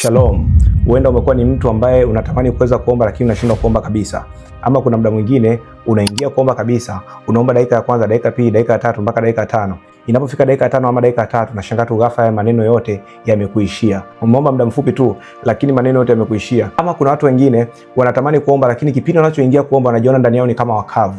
Shalom. Huenda umekuwa ni mtu ambaye unatamani kuweza kuomba lakini unashindwa kuomba kabisa. Ama kuna muda mwingine unaingia kuomba kabisa, unaomba dakika ya kwanza, dakika ya pili, dakika ya tatu mpaka dakika ya tano. Inapofika dakika ya tano ama dakika ya tatu unashangaa tu ghafla ya maneno yote yamekuishia. Umeomba muda mfupi tu lakini maneno yote yamekuishia. Ama kuna watu wengine wanatamani kuomba lakini kipindi wanachoingia kuomba wanajiona ndani yao ni kama wakavu.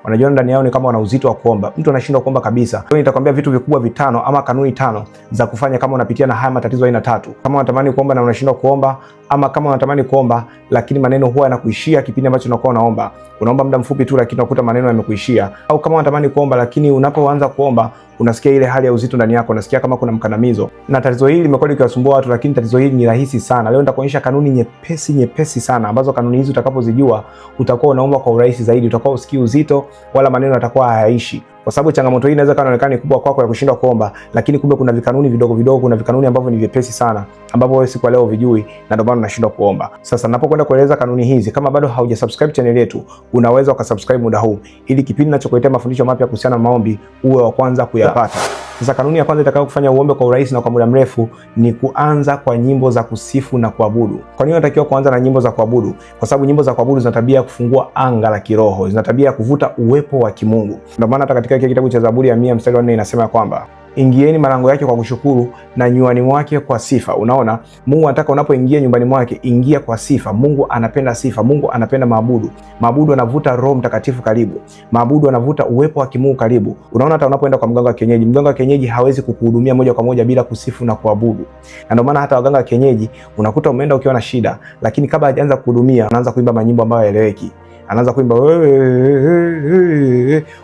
Wanajiona ndani yao ni kama wana uzito wa kuomba. Mtu anashindwa kuomba kabisa. Leo nitakwambia vitu vikubwa vitano ama kanuni tano za kufanya kama unapitia na haya matatizo aina tatu. Kama unatamani kuomba na unashindwa kuomba, ama kama unatamani kuomba lakini maneno huwa yanakuishia kipindi ambacho unakuwa unaomba. Unaomba muda mfupi tu lakini unakuta maneno yamekuishia. Au kama unatamani kuomba lakini unapoanza kuomba unasikia ile hali ya uzito ndani yako, unasikia kama kuna mkandamizo. Na tatizo hili limekuwa likiwasumbua watu, lakini tatizo hili ni rahisi sana. Leo nitakuonyesha kanuni nyepesi sana ambazo kanuni hizi utakapozijua utakuwa unaomba kwa urahisi zaidi, utakuwa usikii uzito wala maneno yatakuwa hayaishi. Kwa sababu changamoto hii inaweza kuonekana kubwa kwako ya kushindwa kuomba, lakini kumbe kuna vikanuni vidogo, kuna vikanuni ambavyo ni vyepesi sana ambavyo wewe siku leo vijui na ndio maana unashindwa kuomba. Sasa ninapokwenda kueleza kanuni hizi, kama bado haujasubscribe channel yetu, unaweza ukasubscribe muda huu ili kipindi ninachokuletea mafundisho mapya kuhusiana na maombi uwe wa kwanza kuyapata. Sasa kanuni ya kwanza itakayo kufanya uombe kwa urahisi na kwa muda mrefu ni kuanza kwa nyimbo za kusifu na kuabudu. Kwa nini unatakiwa kuanza na nyimbo za kuabudu? Kwa sababu nyimbo za kuabudu zina tabia ya kufungua anga la kiroho, zina tabia ya kuvuta uwepo wa kimungu. Ndio maana hata katika kitabu cha Zaburi ya 100 mstari wa 4 inasema kwamba ingieni malango yake kwa kushukuru na nywani mwake kwa sifa. Unaona, Mungu anataka unapoingia nyumbani mwake, ingia kwa sifa. Mungu anapenda sifa, Mungu anapenda maabudu. Maabudu anavuta Roho Mtakatifu karibu. Maabudu anavuta uwepo wa kimungu karibu. Unaona, hata unapoenda kwa mganga wa kienyeji, mganga wa kienyeji hawezi kukuhudumia moja kwa moja bila kusifu na kuabudu. Na ndio maana hata waganga wa kienyeji unakuta umeenda ukiwa na shida, lakini kabla hajaanza kuhudumia anaanza kuimba manyimbo ambayo hayaeleweki. Anaanza kuimba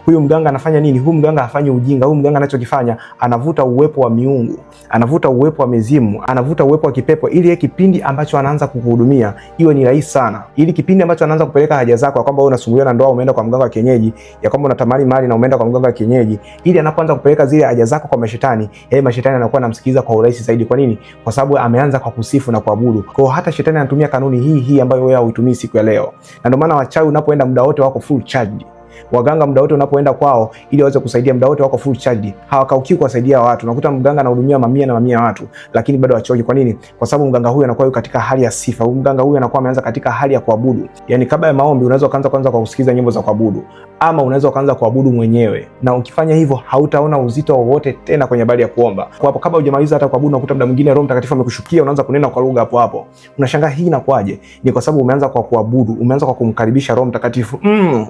huyu mganga anafanya nini? Huyu mganga hafanyi ujinga. Huyu mganga anachokifanya anavuta uwepo wa miungu, anavuta uwepo wa mizimu, anavuta uwepo wa kipepo, ili kipindi ambacho anaanza kukuhudumia iwe ni rahisi sana. Ili kipindi ambacho anaanza kupeleka haja zako, kwamba wewe unasumbuliwa na ndoa umeenda kwa mganga wa kienyeji, ya kwamba unatamani mali na umeenda kwa mganga wa kienyeji, ili anapoanza kupeleka zile haja zako kwa mashetani, mashetani anakuwa anamsikiliza kwa urahisi zaidi. Kwa nini? Kwa sababu ameanza kwa kusifu na kuabudu. Kwa hiyo hata shetani anatumia kanuni hii ambayo wewe hauitumii siku ya leo. Na ndio maana wachawi unapoenda muda wote wako full charge. Waganga muda wote unapoenda kwao ili waweze kusaidia muda wote wako full charge. Hawakauki kuwasaidia watu. Unakuta mganga anahudumia mamia na mamia ya watu lakini bado hachoki. Kwa nini? Kwa sababu mganga huyu anakuwa yuko katika hali ya sifa. Mganga huyu anakuwa ameanza katika hali ya kuabudu. Yaani kabla ya maombi unaweza kuanza kwanza kwa kusikiza nyimbo za kuabudu, ama unaweza kuanza kuabudu mwenyewe. Na ukifanya hivyo hautaona uzito wowote tena kwenye habari ya kuomba. Kwa hapo kabla hujamaliza hata kuabudu unakuta muda mwingine Roho Mtakatifu amekushukia, unaanza kunena kwa lugha hapo. Unashangaa hii inakuaje? Ni kwa sababu umeanza kwa kuabudu, umeanza kwa kumkaribisha Roho Mtakatifu.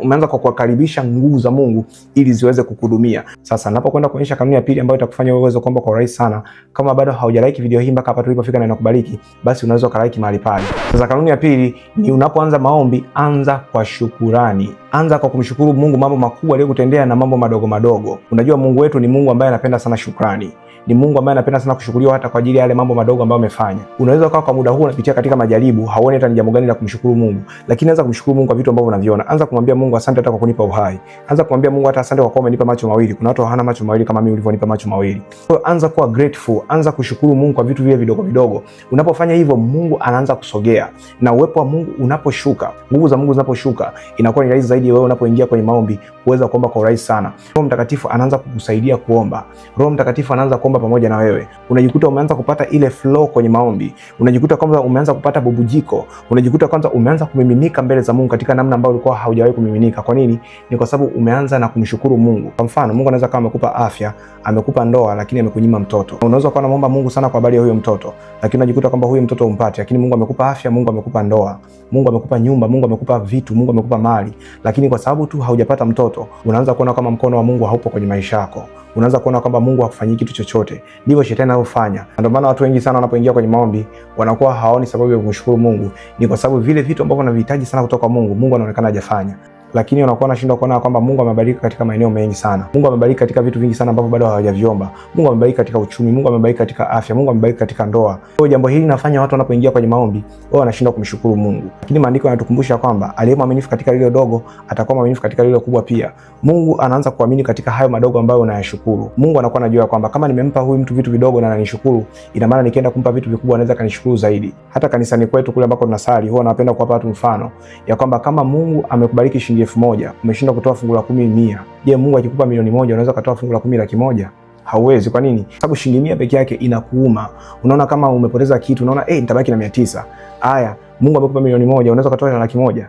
Umeanza kwa kukaribisha nguvu za Mungu ili ziweze kukuhudumia. Sasa ninapokwenda kuonyesha kanuni ya pili ambayo itakufanya wewe uweze kuomba kwa urahisi sana. Kama bado haujalike video hii mpaka hapa tulipofika na inakubariki, basi unaweza ukalike mahali pale. Sasa kanuni ya pili ni unapoanza maombi, anza kwa shukurani. Anza kwa kumshukuru Mungu mambo makubwa aliyokutendea na mambo madogo. Unajua Mungu wetu ni Mungu ambaye anapenda sana shukrani. Ni Mungu ambaye anapenda sana kushukuriwa hata kwa ajili ya yale mambo madogo ambayo amefanya. Unaweza ukawa kwa muda huu unapitia katika majaribu, hauoni hata ni jambo gani la kumshukuru Mungu, lakini anza kumshukuru Mungu kwa vitu ambavyo unaviona. Anza kumwambia Mungu asante hata kwa kunipa uhai. Anza kumwambia Mungu hata asante kwa kuwa umenipa macho mawili. Kuna watu hawana macho mawili kama mimi ulivyonipa macho mawili. Kwa hiyo anza kuwa grateful, anza kushukuru Mungu kwa vitu vile vidogo. Unapofanya hivyo Mungu anaanza kusogea. Na uwepo wa Mungu unaposhuka, nguvu za Mungu zinaposhuka, inakuwa ni rahisi zaidi wewe unapoingia kwenye maombi kuweza kuomba kwa urahisi sana. Roho Mtakatifu anaanza kukusaidia kuomba. Roho Mtakatifu anaanza kuomba pamoja na wewe. Unajikuta umeanza kupata ile flow kwenye maombi. Unajikuta kwamba umeanza kupata bubujiko. Unajikuta kwanza umeanza kumiminika mbele za Mungu katika namna ambayo ulikuwa haujawahi kumiminika. Kwa nini? Ni kwa sababu umeanza na kumshukuru Mungu. Kwa mfano, Mungu anaweza kama amekupa afya, amekupa ndoa lakini amekunyima mtoto. Unaweza kuwa unaomba Mungu sana kwa habari ya huyo mtoto, lakini unajikuta kwamba huyo mtoto umpate. Lakini Mungu amekupa afya, Mungu amekupa ndoa, Mungu amekupa nyumba, Mungu amekupa vitu, Mungu amekupa mali, lakini kwa sababu tu haujapata mtoto, unaanza kuona kama mkono wa Mungu haupo kwenye maisha yako. Unaanza kuona kwamba Mungu hakufanyii kitu chochote. Ndivyo shetani anafanya. Ndio maana watu wengi sana wanapoingia kwenye maombi wanakuwa hawaoni sababu ya kumshukuru Mungu. Ni kwa sababu vile vitu ambavyo wanavihitaji sana kutoka kwa Mungu, Mungu anaonekana hajafanya. Lakini wanakuwa wanashindwa kuona kwamba Mungu amebariki katika maeneo mengi sana. Mungu amebariki katika vitu vingi sana ambavyo bado hawajaviomba. Mungu amebariki katika uchumi, Mungu amebariki katika afya, Mungu amebariki katika ndoa. Kwa hiyo jambo hili linafanya watu wanapoingia kwenye maombi wao wanashindwa kumshukuru Mungu. Lakini maandiko yanatukumbusha kwamba aliye mwaminifu katika lile dogo atakuwa mwaminifu katika lile kubwa pia. Mungu anaanza kuamini katika hayo madogo ambayo unayashukuru. Mungu anakuwa anajua kwamba kama nimempa huyu mtu vitu vidogo na ananishukuru, ina maana nikienda kumpa vitu vikubwa anaweza kanishukuru zaidi. Hata kanisani kwetu kule ambako tunasali huwa napenda kuwapa watu mfano ya kwamba kama Mungu amekubariki shilingi 1000, umeshindwa kutoa fungu la 10 100. Je, Mungu akikupa milioni 1 unaweza kutoa fungu la 10 100,000? Hauwezi. Kwa nini? Sababu shilingi 100 peke yake inakuuma. Unaona kama umepoteza kitu, unaona nitabaki na 900. Haya, Mungu amekupa milioni 1, unaweza kutoa na 100,000.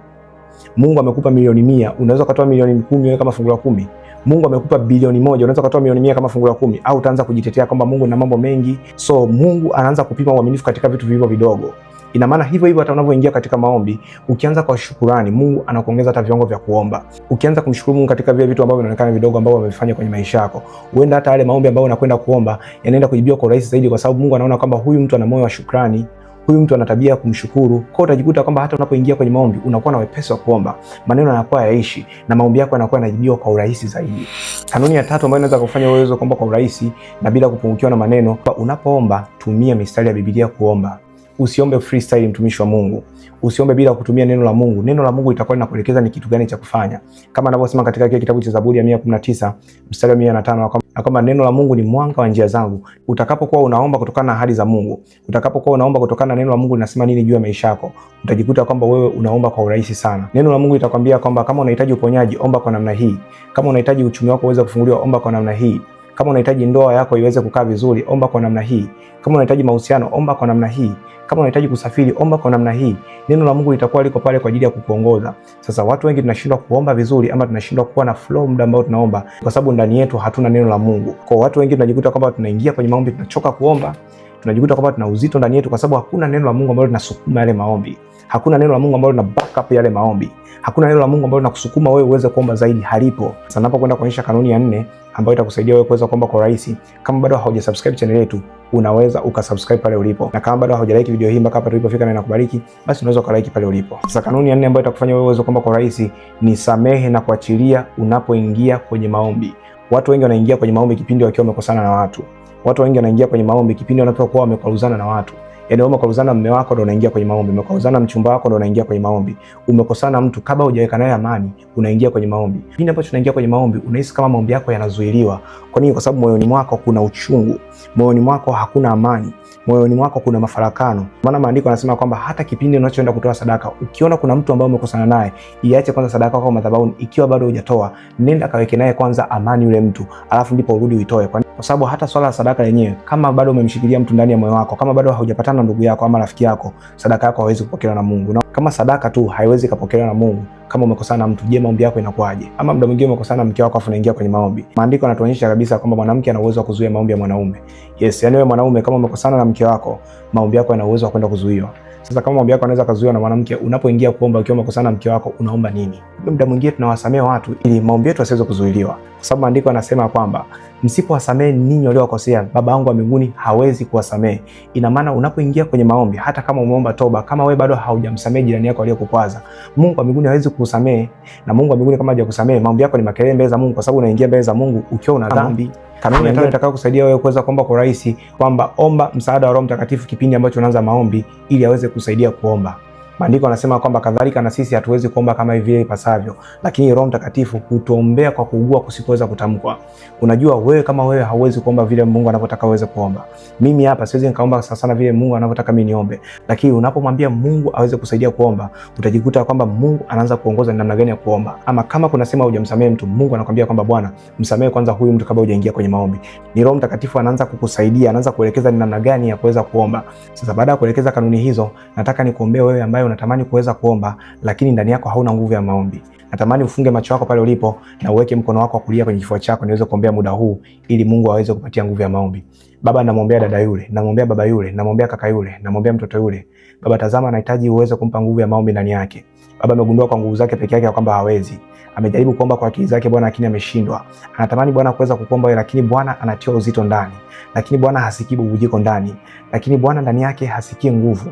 Mungu amekupa milioni 100, unaweza kutoa milioni 10 wewe kama fungu la 10. Mungu amekupa bilioni 1, unaweza kutoa milioni 100 kama fungu la 10, au utaanza kujitetea kwamba Mungu na mambo mengi. So Mungu anaanza kupima uaminifu katika vitu vilivyo vidogo. Ina maana hivyo hivyo hata unavyoingia katika maombi, ukianza kwa shukrani, Mungu anakuongeza hata viwango vya kuomba. Ukianza kumshukuru Mungu katika vile vitu ambavyo vinaonekana vidogo ambavyo amevifanya kwenye maisha yako, huenda hata yale maombi ambayo unakwenda kuomba yanaenda kujibiwa kwa urahisi zaidi, kwa sababu Mungu anaona kwamba huyu mtu ana moyo wa shukrani, huyu mtu ana tabia ya kumshukuru. Kwa utajikuta kwamba hata unapoingia kwenye maombi unakuwa na wepesi wa kuomba, maneno yanakuwa yaishi na maombi yako yanakuwa yanajibiwa kwa urahisi zaidi. Kanuni ya 3 ambayo inaweza kufanya wewe uweze kuomba kwa urahisi na bila kupungukiwa na maneno, unapoomba tumia mistari ya Biblia kuomba. Usiombe freestyle, mtumishi wa Mungu. Usiombe bila kutumia neno la Mungu. Neno la Mungu litakuwa linakuelekeza ni kitu gani cha kufanya. Kama anavyosema katika kile kitabu cha Zaburi ya 119 mstari wa 105, kwamba neno la Mungu ni mwanga wa njia zangu. Utakapokuwa unaomba kutokana na ahadi za Mungu, utakapokuwa unaomba kutokana na neno la Mungu linasema nini juu ya maisha yako, utajikuta kwamba wewe unaomba kwa urahisi sana. Neno la Mungu litakwambia kwamba kama unahitaji uponyaji, omba kwa namna hii. Kama unahitaji uchumi wako uweze kufunguliwa, omba kwa namna hii. Kama unahitaji ndoa yako iweze kukaa vizuri, omba kwa namna hii. Kama unahitaji mahusiano, omba kwa namna hii. Kama unahitaji kusafiri, omba kwa namna hii. Neno la Mungu litakuwa liko pale kwa ajili ya kukuongoza. Sasa watu wengi tunashindwa kuomba vizuri, ama tunashindwa kuwa na flow muda ambao tunaomba, kwa sababu ndani yetu hatuna neno la Mungu. Kwa watu wengi tunajikuta kwamba tunaingia kwenye maombi tunachoka kuomba, tunajikuta kwamba tuna uzito ndani yetu, kwa sababu hakuna neno la Mungu ambalo linasukuma yale maombi. Hakuna neno la Mungu ambalo lina back up yale maombi. Hakuna neno la Mungu ambalo linakusukuma wewe uweze kuomba zaidi, halipo. Sasa napokwenda kuonyesha kanuni ya 4 ambayo itakusaidia wewe kuweza kuomba kwa urahisi. Kama bado haujasubscribe channel yetu, unaweza ukasubscribe pale ulipo. Na kama bado haujalike video hii mpaka hapa tulipofika na inakubariki, basi unaweza ukalike pale ulipo. Sasa kanuni ya 4 ambayo itakufanya wewe uweze kuomba kwa urahisi ni samehe na kuachilia unapoingia kwenye maombi. Watu wengi wanaingia kwenye maombi kipindi wakiwa wamekosana na watu. Watu wengi wanaingia kwenye maombi kipindi wanapokuwa wamekwaruzana na watu. Yaani umekwaruzana mume wako ndio unaingia kwenye maombi, umekwaruzana mchumba wako ndio unaingia kwenye maombi, umekosana mtu kabla hujaweka naye amani unaingia kwenye maombi. Kipindi ambacho unaingia kwenye maombi unahisi kama maombi yako yanazuiliwa. Kwa nini? Kwa sababu moyoni mwako kuna uchungu, moyoni mwako hakuna amani, moyoni mwako kuna mafarakano. Maana maandiko yanasema kwamba hata kipindi unachoenda kutoa sadaka, ukiona kuna mtu ambaye umekosana naye, iache kwanza sadaka yako madhabahuni. Ikiwa bado hujatoa, nenda kaweke naye kwanza amani yule mtu, alafu ndipo urudi uitoe. Kwa sababu hata swala la sadaka lenyewe, kama bado umemshikilia mtu ndani ya moyo wako, kama bado haujapatana na ndugu yako ama rafiki yako, sadaka yako haiwezi kupokelewa na Mungu. Na kama sadaka tu haiwezi kupokelewa na Mungu, kama umekosana na mtu, je, maombi yako inakuaje? Ama muda mwingine umekosana na mke wako afu unaingia kwenye maombi. Maandiko yanatuonyesha kabisa kwamba mwanamke ana uwezo wa kuzuia maombi ya mwanaume. Yes, yani wewe mwanaume kama umekosana na mke wako, maombi yako yana uwezo wa kwenda kuzuiwa. Sasa kama maombi yako yanaweza kuzuiwa na mwanamke, unapoingia kuomba ukiwa umekosana na mke wako, unaomba nini? Muda mwingine tunawasamea watu ili maombi yetu yasiweze kuzuiliwa. Kwa sababu maandiko yanasema kwamba msipowasamehe ninyi waliowakosea, Baba yangu wa mbinguni hawezi kuwasamehe. Ina maana unapoingia kwenye maombi, hata kama umeomba toba, kama wewe bado haujamsamehe jirani yako aliyekukwaza, Mungu wa mbinguni hawezi kukusamehe. Na Mungu wa mbinguni kama hajakusamehe, maombi yako ni makelele mbele za Mungu, kwa sababu unaingia mbele za Mungu ukiwa una dhambi. Kanuni ya 5 itakao kusaidia wewe kuweza kuomba kwa urahisi, kwamba omba msaada wa Roho Mtakatifu kipindi ambacho unaanza maombi ili aweze kusaidia kuomba. Maandiko yanasema kwamba kadhalika na sisi hatuwezi kuomba kama hivi ipasavyo, lakini Roho Mtakatifu hutuombea kwa kuugua kusipoweza kutamkwa. Unajua wewe kama wewe hauwezi kuomba vile Mungu anavyotaka uweze kuomba. Mimi hapa siwezi nikaomba sana vile Mungu anavyotaka mimi niombe. Lakini unapomwambia Mungu aweze kusaidia kuomba, utajikuta kwamba Mungu anaanza kuongoza ni namna gani ya kuomba. Ama kama kuna sema hujamsamehe mtu, Mungu anakuambia kwamba Bwana, msamehe kwanza huyu mtu kabla hujaingia kwenye maombi. Ni Roho Mtakatifu anaanza kukusaidia, anaanza kuelekeza ni namna gani ya kuweza kuomba. Sasa baada ya kuelekeza kanuni hizo, nataka nikuombee wewe ambaye unatamani kuweza kuomba lakini ndani yako hauna nguvu ya maombi. Natamani ufunge macho yako pale ulipo na uweke mkono wako wa kulia kwenye kifua chako niweze kuombea muda huu ili Mungu aweze kupatia nguvu ya maombi. Baba, namwombea dada yule, namwombea baba yule, namwombea kaka yule, namwombea mtoto yule. Baba, tazama anahitaji uweze kumpa nguvu ya maombi ndani yake. Baba, amegundua kwa nguvu zake peke yake kwamba hawezi. Amejaribu kuomba kwa akili zake Bwana, lakini ameshindwa. Anatamani Bwana kuweza kuomba wewe, lakini Bwana anatia uzito ndani. Lakini Bwana hasikii bubujiko ndani. Lakini Bwana ndani yake hasikii nguvu.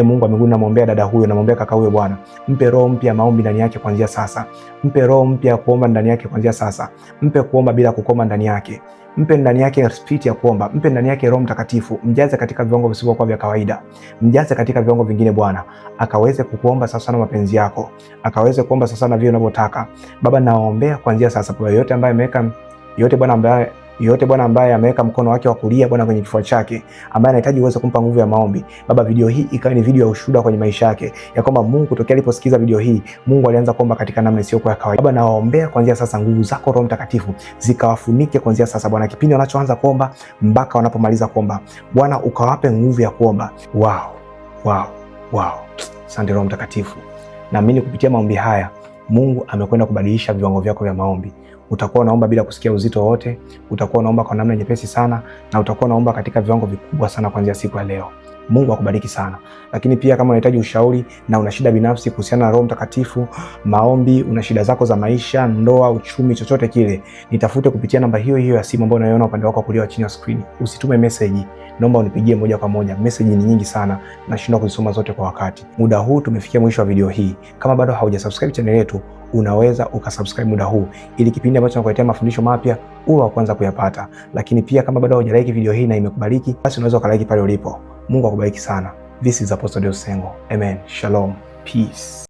Mungu wa mbinguni, namwombea dada huyo, namwombea kaka huyo Bwana. Mpe roho mpya ya maombi ndani yake kuanzia sasa. Mpe roho mpya ya kuomba ndani yake kuanzia sasa. Mpe kuomba bila kukoma ndani yake. Mpe ndani yake spirit ya kuomba. Mpe ndani yake Roho Mtakatifu. Mjaze katika viwango visivyokuwa vya kawaida. Mjaze katika viwango vingine Bwana. Akaweze kukuomba sasa na mapenzi yako. Akaweze kuomba sasa na vile unavyotaka. Baba, naombea kuanzia sasa kwa yote ambaye ameweka yote Bwana ambaye Yote Bwana ambaye ameweka mkono wake wa kulia Bwana kwenye kifua chake, ambaye anahitaji uweze kumpa nguvu ya maombi, Baba, video hii ikawa ni video ya ushuhuda kwenye maisha yake, ya kwamba Mungu tokea aliposikiza video hii, Mungu alianza kuomba katika namna isiyo kwa kawaida. Baba, nawaombea kuanzia sasa, nguvu zako Roho Mtakatifu zikawafunike kuanzia sasa Bwana, kipindi wanachoanza kuomba mpaka wanapomaliza kuomba Bwana, ukawape nguvu ya kuomba. Wow. Asante Roho Mtakatifu. Naamini kupitia maombi haya Mungu amekwenda kubadilisha viwango vyako vya maombi. Utakuwa unaomba bila kusikia uzito wote, utakuwa unaomba kwa namna nyepesi sana, na utakuwa unaomba katika viwango vikubwa sana kuanzia siku ya leo. Mungu akubariki sana. Lakini pia kama unahitaji ushauri na una shida binafsi kuhusiana na Roho Mtakatifu, maombi, una shida zako za maisha, ndoa, uchumi, chochote kile, nitafute kupitia namba hiyo ya simu ambayo unaiona upande wako kulia chini ya screen. Usitume message, naomba unipigie moja kwa moja. Message ni nyingi sana, nashindwa kuzisoma zote kwa wakati. Muda huu tumefikia mwisho wa video hii. Kama bado haujasubscribe channel yetu, unaweza ukasubscribe muda huu ili kipindi ambacho nakuletea mafundisho mapya uwe wa kwanza kuyapata. Lakini pia kama bado haujalike video hii na imekubariki, basi unaweza ukalike pale ulipo. Mungu akubariki sana. This is Apostle Deusi Sengo. Amen. Shalom. Peace.